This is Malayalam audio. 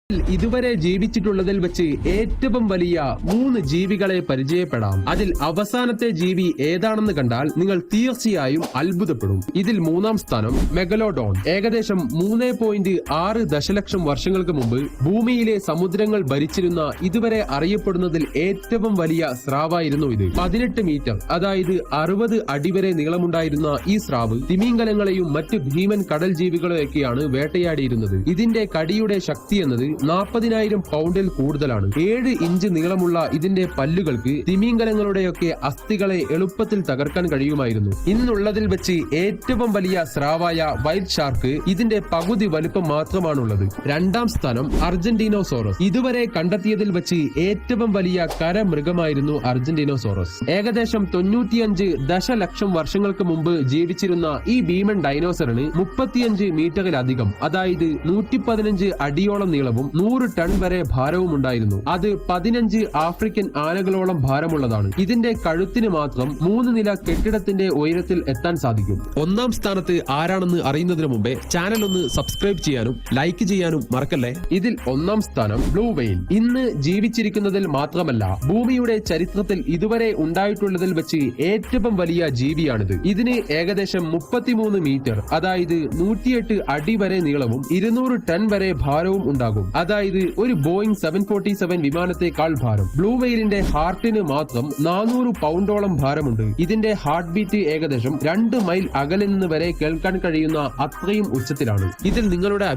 ഇതുവരെ ജീവിച്ചിട്ടുള്ളതിൽ വെച്ച് ഏറ്റവും വലിയ 3 ജീവികളെ പരിചയപ്പെടാം. അതിൽ അവസാനത്തെ ജീവി ഏതാണെന്ന് കണ്ടാൽ നിങ്ങൾ തീർച്ചയായും അത്ഭുതപ്പെടും. ഇതിൽ 3-ാം സ്ഥാനം മെഗലോഡോൺ. ഏകദേശം 3.6 ദശലക്ഷം വർഷങ്ങൾക്ക് മുമ്പ് ഭൂമിയിലെ സമുദ്രങ്ങൾ ഭരിച്ചിരുന്ന ഇതുവരെ അറിയപ്പെടുന്നതിൽ ഏറ്റവും വലിയ സ്രാവായിരുന്നു ഇത്. 18 മീറ്റർ അതായത് 60 അടി വരെ നീളമുണ്ടായിരുന്ന ഈ സ്രാവ് തിമിംഗലങ്ങളെയും മറ്റ് ഭീമൻ കടൽ ജീവികളെയൊക്കെയാണ് വേട്ടയാടിയിരുന്നത്. ഇതിന്റെ കടിയുടെ ശക്തി എന്നത് 40,000 പൗണ്ടിൽ കൂടുതലാണ്. 7 ഇഞ്ച് നീളമുള്ള ഇതിന്റെ പല്ലുകൾക്ക് തിമിംഗലങ്ങളുടെയൊക്കെ അസ്ഥികളെ എളുപ്പത്തിൽ തകർക്കാൻ കഴിയുമായിരുന്നു. ഇന്നുള്ളതിൽ വെച്ച് ഏറ്റവും വലിയ സ്രാവായ വൈറ്റ് ഷാർക്ക് ഇതിന്റെ പകുതി വലുപ്പം മാത്രമാണുള്ളത്. 2-ാം സ്ഥാനം അർജന്റീനോസോറസ്. ഇതുവരെ കണ്ടെത്തിയതിൽ വെച്ച് ഏറ്റവും വലിയ കരമൃഗമായിരുന്നു അർജന്റീനോസോറസ്. ഏകദേശം 95 ദശലക്ഷം വർഷങ്ങൾക്ക് മുമ്പ് ജീവിച്ചിരുന്ന ഈ ഭീമൻ ഡൈനോസറിന് 35 മീറ്ററിലധികം അതായത് 115 അടിയോളം നീളവും 100 ടൺ വരെ ഭാരവും ഉണ്ടായിരുന്നു. അത് 15 ആഫ്രിക്കൻ ആനകളോളം ഭാരമുള്ളതാണ്. ഇതിന്റെ കഴുത്തിന് മാത്രം 3 നില കെട്ടിടത്തിന്റെ ഉയരത്തിൽ എത്താൻ സാധിക്കും. 1-ാം സ്ഥാനത്ത് ആരാണെന്ന് അറിയുന്നതിന് മുമ്പേ ചാനൽ ഒന്ന് സബ്സ്ക്രൈബ് ചെയ്യാനും ലൈക്ക് ചെയ്യാനും മറക്കല്ലേ. ഇതിൽ 1-ാം സ്ഥാനം ബ്ലൂ വെയിൽ. ഇന്ന് ജീവിച്ചിരിക്കുന്നതിൽ മാത്രമല്ല ഭൂമിയുടെ ചരിത്രത്തിൽ ഇതുവരെ ഉണ്ടായിട്ടുള്ളതിൽ വെച്ച് ഏറ്റവും വലിയ ജീവിയാണിത്. ഇതിന് ഏകദേശം 33 മീറ്റർ അതായത് 108 അടി വരെ നീളവും 200 ടൺ വരെ ഭാരവും ഉണ്ടാകും. അതായത് ഒരു ബോയിങ് 747 വിമാനത്തെക്കാൾ ഭാരം. ബ്ലൂ വെയിലിന്റെ ഹാർട്ടിന് മാത്രം 400 പൗണ്ടോളം ഭാരമുണ്ട്. ഇതിന്റെ ഹാർട്ട് ബീറ്റ് ഏകദേശം 2 മൈൽ അകലെ നിന്ന് വരെ കേൾക്കാൻ കഴിയുന്ന അത്രയും ഉച്ചത്തിലാണ്. ഇതിൽ നിങ്ങളുടെ